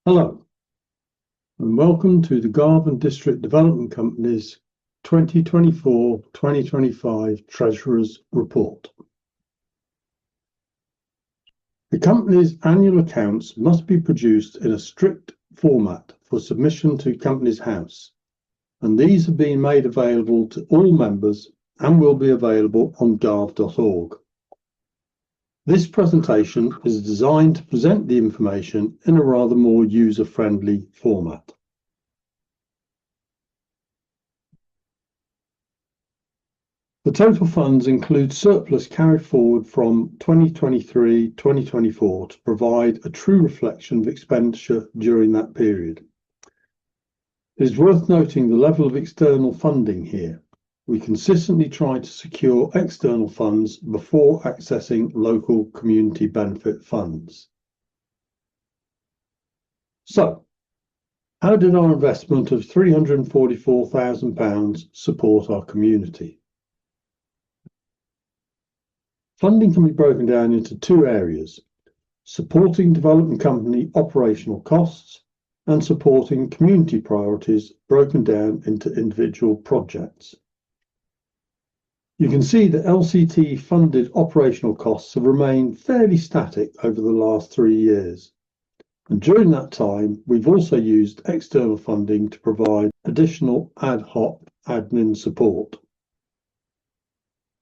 Hello, and welcome to the Garvan District Development Company's 2024-2025 Treasurer's Report. The company's annual accounts must be produced in a strict format for submission to Companies House, and these have been made available to all members and will be available on garv.org. This presentation is designed to present the information in a rather more user-friendly format. The total funds include surplus carried forward from 2023-2024 to provide a true reflection of expenditure during that period. It is worth noting the level of external funding here. We consistently try to secure external funds before accessing local community benefit funds. So, how did our investment of £344,000 support our community? Funding can be broken down into two areas: supporting development company operational costs and supporting community priorities broken down into individual projects. You can see that LCT funded operational costs have remained fairly static over the last 3 years. And during that time, we've also used external funding to provide additional ad hoc admin support.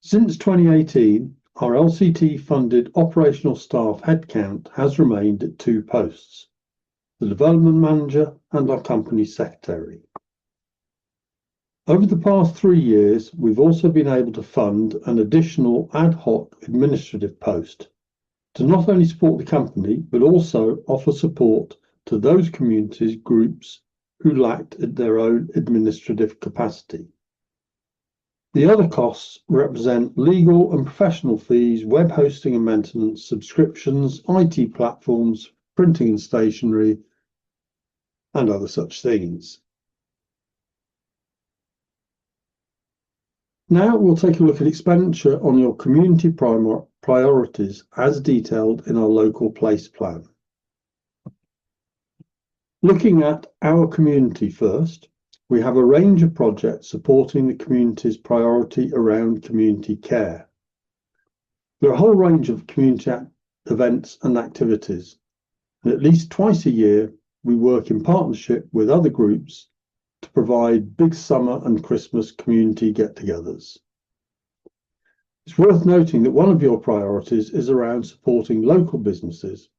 Since 2018, our LCT funded operational staff headcount has remained at 2 posts, the development manager and our company secretary. Over the past 3 years, we've also been able to fund an additional ad hoc administrative post to not only support the company, but also offer support to those communities groups who lacked their own administrative capacity. The other costs represent legal and professional fees, web hosting and maintenance, subscriptions, IT platforms, printing and stationery, and other such things. Now we'll take a look at expenditure on your community priorities as detailed in our local place plan. Looking at our community first, we have a range of projects supporting the community's priority around community care. There are a whole range of community events and activities, and at least twice a year we work in partnership with other groups to provide big summer and Christmas community get-togethers. It's worth noting that one of your priorities is around supporting local businesses,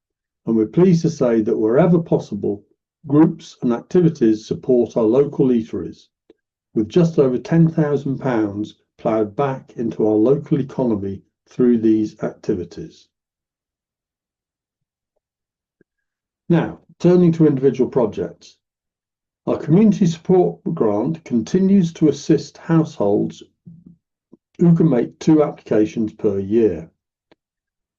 and we're pleased to say that wherever possible, groups and activities support our local eateries, with just over £10,000 ploughed back into our local economy through these activities. Now, turning to individual projects. Our community support grant continues to assist households who can make 2 applications per year.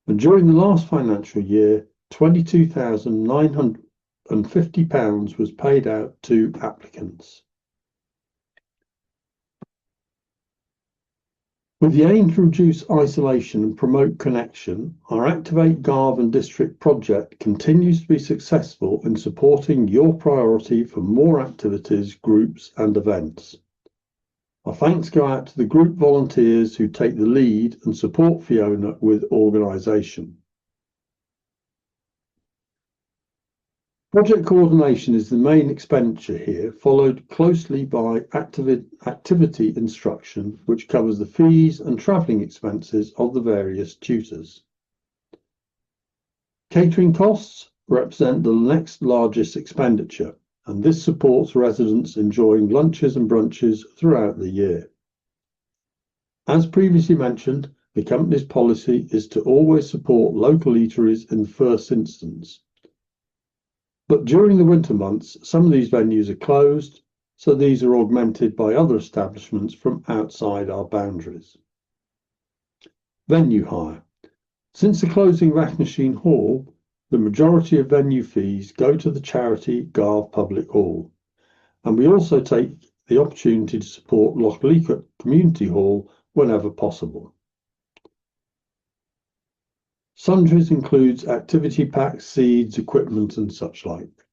And during the last financial year, £22,950 was paid out to applicants. With the aim to reduce isolation and promote connection, our Activate Garvan District project continues to be successful in supporting your priority for more activities, groups and events. Our thanks go out to the group volunteers who take the lead and support Fiona with organisation. Project coordination is the main expenditure here, followed closely by activity instruction, which covers the fees and travelling expenses of the various tutors. Catering costs represent the next largest expenditure, and this supports residents enjoying lunches and brunches throughout the year. As previously mentioned, the company's policy is to always support local eateries in the first instance. But during the winter months, some of these venues are closed, so these are augmented by other establishments from outside our boundaries. Venue hire. Since the closing of Achnasheen Hall, the majority of venue fees go to the charity Garv Public Hall, and we also take the opportunity to support Lochleacock Community Hall whenever possible. Sundries includes activity packs, seeds, equipment and such like.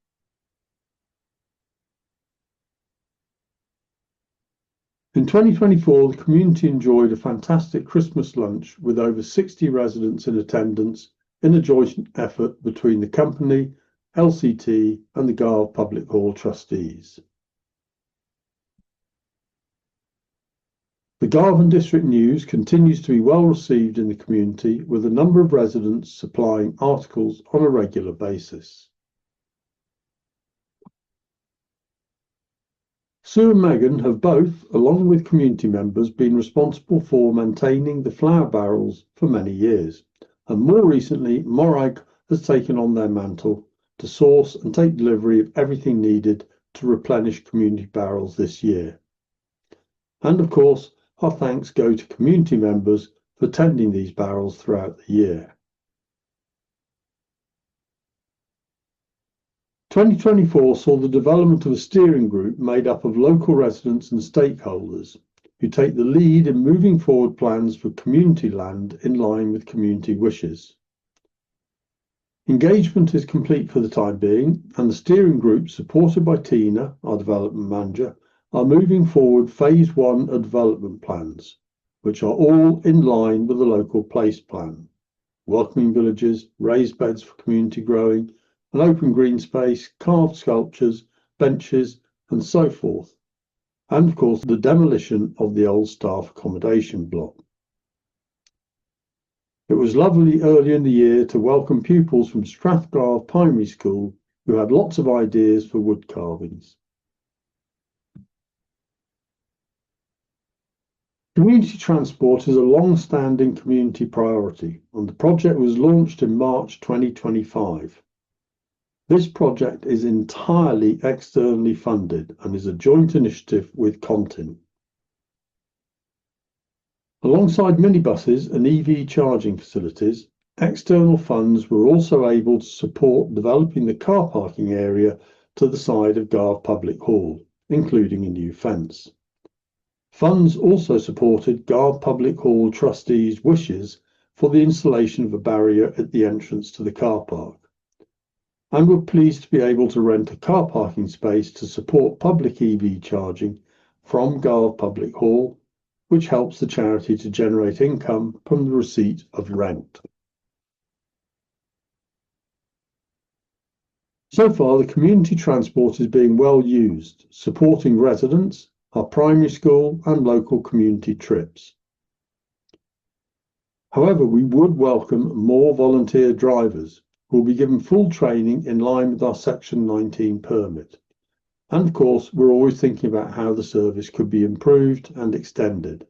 In 2024, the community enjoyed a fantastic Christmas lunch with over 60 residents in attendance in a joint effort between the company, LCT and the Garve Public Hall trustees. The Garvan District News continues to be well received in the community, with a number of residents supplying articles on a regular basis. Sue and Megan have both, along with community members, been responsible for maintaining the flour barrels for many years, and more recently Morag has taken on their mantle to source and take delivery of everything needed to replenish community barrels this year. And of course, our thanks go to community members for tending these barrels throughout the year. 2024 saw the development of a steering group made up of local residents and stakeholders who take the lead in moving forward plans for community land in line with community wishes. Engagement is complete for the time being, and the steering group, supported by Tina, our development manager, are moving forward phase 1 of development plans, which are all in line with the local place plan: welcoming villages, raised beds for community growing, an open green space, carved sculptures, benches, and so forth. And of course, the demolition of the old staff accommodation block. It was lovely earlier in the year to welcome pupils from Strathgarth Primary School who had lots of ideas for wood carvings. Community transport is a long-standing community priority, and the project was launched in March 2025. This project is entirely externally funded and is a joint initiative with Contin. Alongside minibuses and EV charging facilities, external funds were also able to support developing the car parking area to the side of Garve Public Hall, including a new fence. Funds also supported Garve Public Hall trustees' wishes for the installation of a barrier at the entrance to the car park, and were pleased to be able to rent a car parking space to support public EV charging from Garve Public Hall, which helps the charity to generate income from the receipt of rent. So far, the community transport is being well used, supporting residents, our primary school and local community trips. However, we would welcome more volunteer drivers who will be given full training in line with our Section 19 permit. And of course, we're always thinking about how the service could be improved and extended.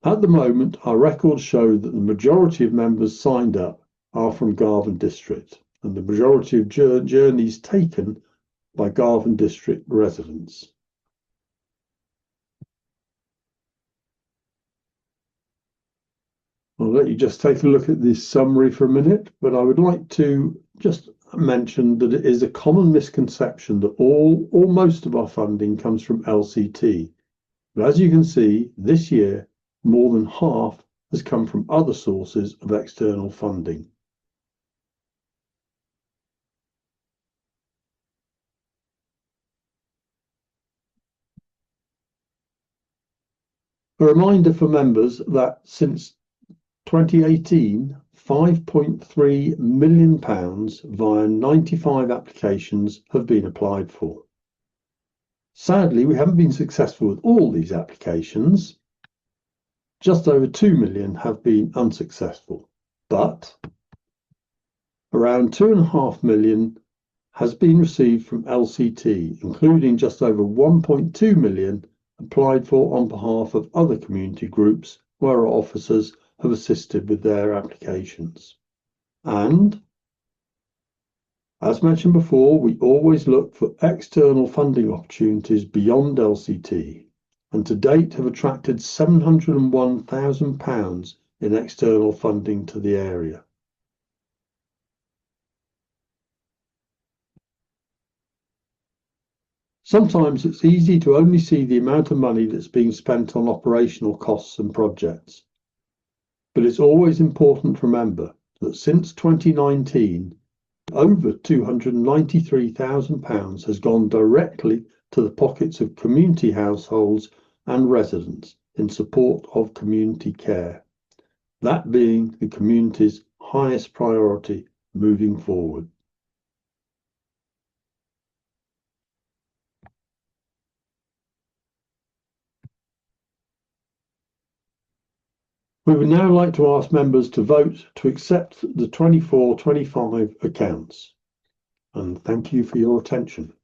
At the moment, our records show that the majority of members signed up are from Garvan District, and the majority of journeys taken by Garvan District residents. I'll let you just take a look at this summary for a minute, but I would like to just mention that it is a common misconception that all or most of our funding comes from LCT. But as you can see, this year, more than half has come from other sources of external funding. A reminder for members that since 2018, £5.3 million via 95 applications have been applied for. Sadly, we haven't been successful with all these applications. Just over 2 million have been unsuccessful, but around 2.5 million has been received from LCT, including just over 1.2 million applied for on behalf of other community groups where our officers have assisted with their applications. And as mentioned before, we always look for external funding opportunities beyond LCT, and to date have attracted £701,000 in external funding to the area. Sometimes it's easy to only see the amount of money that's being spent on operational costs and projects. But it's always important to remember that since 2019, over £293,000 has gone directly to the pockets of community households and residents in support of community care, that being the community's highest priority moving forward. We would now like to ask members to vote to accept the 24-25 accounts, and thank you for your attention.